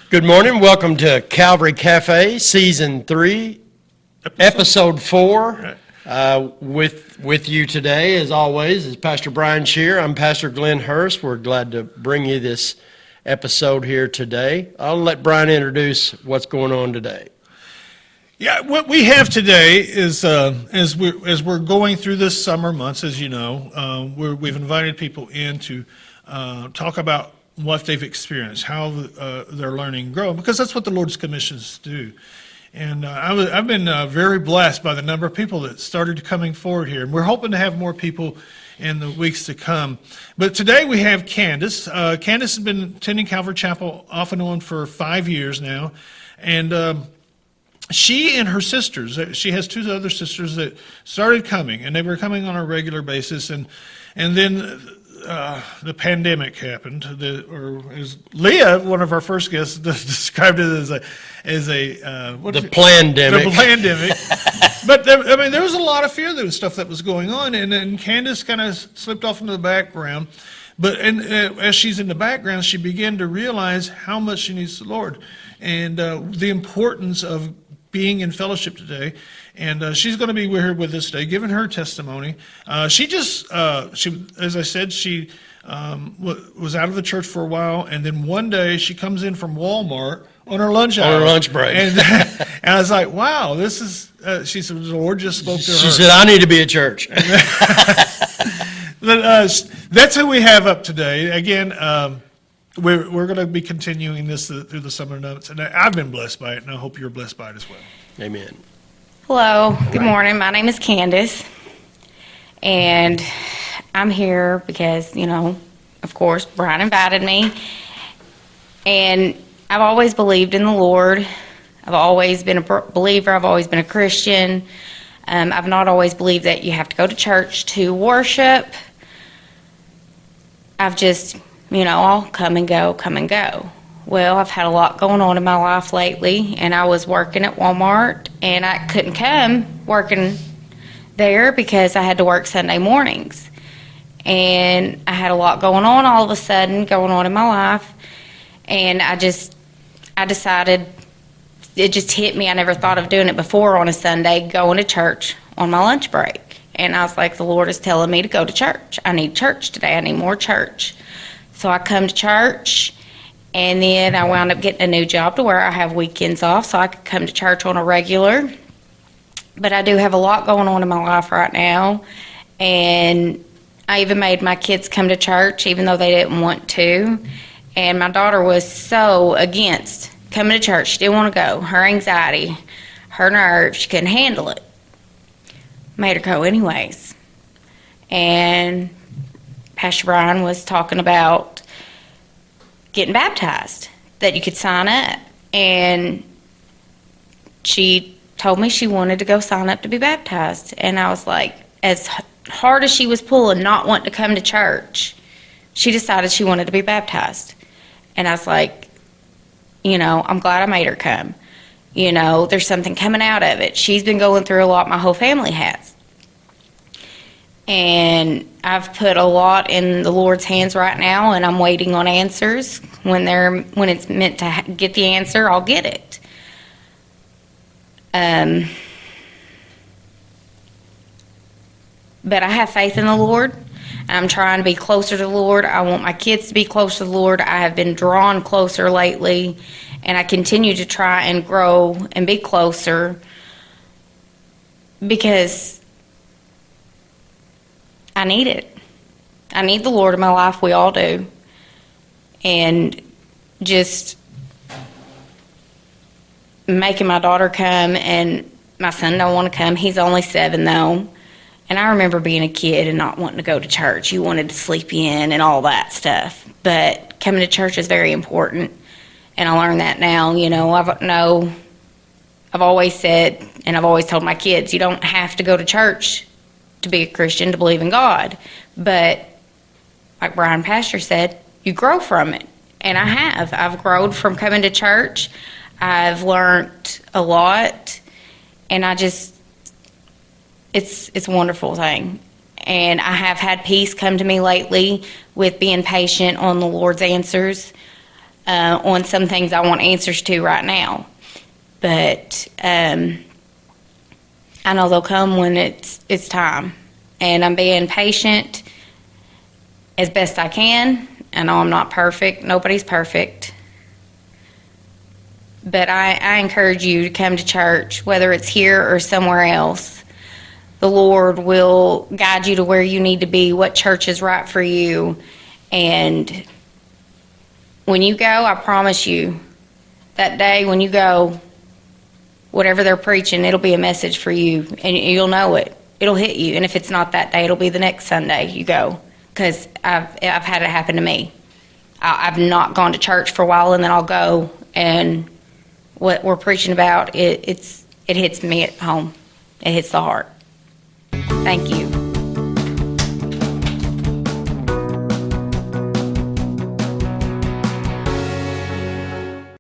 Good morning. Welcome to Calvary Cafe, Season 3, Episode 4. With you today, as always, is Pastor Brian Shear. I'm Pastor Glenn Hurst. We're glad to bring you this episode here today. I'll let Brian introduce what's going on today. Yeah, what we have today is, as we're going through this summer months, as you know, we've invited people in to talk about what they've experienced, how they're learning and growing, because that's what the Lord's commissions do. And I've been very blessed by the number of people that started coming forward here. And we're hoping to have more people in the weeks to come. But today we have Candace. Candace has been attending Calvary Chapel off and on for 5 years now. And she and her sisters, she has two other sisters that started coming, and they were coming on a regular basis. And then the pandemic happened, or as Leah, one of our first guests, described it as the plandemic. The plandemic. But there was a lot of fear. There was stuff that was going on, and then Candace kind of slipped off into the background. But as she's in the background, she began to realize how much she needs the Lord and the importance of being in fellowship today. And she's going to be here with us today, giving her testimony. She as I said, she was out of the church for a while, and then one day she comes in from Walmart on her lunch hour. On her lunch break. And I was like, wow, this is, she said, the Lord just spoke to her. She said, I need to be at church. But, that's who we have up today. Again, we're going to be continuing this through the summer months, and I've been blessed by it, and I hope you're blessed by it as well. Amen. Hello, good morning. My name is Candice, and I'm here because, of course, Brian invited me, and I've always believed in the Lord. I've always been a believer. I've always been a Christian. I've not always believed that you have to go to church to worship. I've just, I'll come and go, come and go. Well, I've had a lot going on in my life lately, and I was working at Walmart, and I couldn't come working there because I had to work Sunday mornings. And I had a lot going on all of a sudden, going on in my life, and I decided, it just hit me. I never thought of doing it before on a Sunday, going to church on my lunch break. And I was like, the Lord is telling me to go to church. I need church today. I need more church. So I come to church. And then I wound up getting a new job to where I have weekends off so I could come to church on a regular. But I do have a lot going on in my life right now. And I even made my kids come to church even though they didn't want to. And my daughter was so against coming to church. She didn't want to go. Her anxiety, her nerves, she couldn't handle it. Made her go anyways. And Pastor Brian was talking about getting baptized, that you could sign up. And she told me she wanted to go sign up to be baptized. And I was like, as hard as she was pulling, not wanting to come to church, she decided she wanted to be baptized. And I was like, I'm glad I made her come. There's something coming out of it. She's been going through a lot, my whole family has. And I've put a lot in the Lord's hands right now, and I'm waiting on answers. When it's meant to get the answer, I'll get it. But I have faith in the Lord. I'm trying to be closer to the Lord. I want my kids to be closer to the Lord. I have been drawn closer lately, and I continue to try and grow and be closer because I need it. I need the Lord in my life. We all do. And just making my daughter come, and my son don't want to come. He's only 7 though. And I remember being a kid and not wanting to go to church. You wanted to sleep in and all that stuff. But coming to church is very important. And I learned that now. I've always said, and I've always told my kids, you don't have to go to church to be a Christian, to believe in God. But like Brian Pastor said, you grow from it. And I have. I've grown from coming to church. I've learned a lot. And it's a wonderful thing. And I have had peace come to me lately with being patient on the Lord's answers. on some things I want answers to right now. But I know they'll come when it's time. And I'm being patient as best I can. I know I'm not perfect. Nobody's perfect. But I encourage you to come to church, whether it's here or somewhere else. The Lord will guide you to where you need to be, what church is right for you. And when you go, I promise you, that day when you go, whatever they're preaching, it'll be a message for you, and you'll know it. It'll hit you. And if it's not that day, it'll be the next Sunday you go. Because I've had it happen to me. I've not gone to church for a while, and then I'll go, and what we're preaching about, it hits me at home. It hits the heart. Thank you.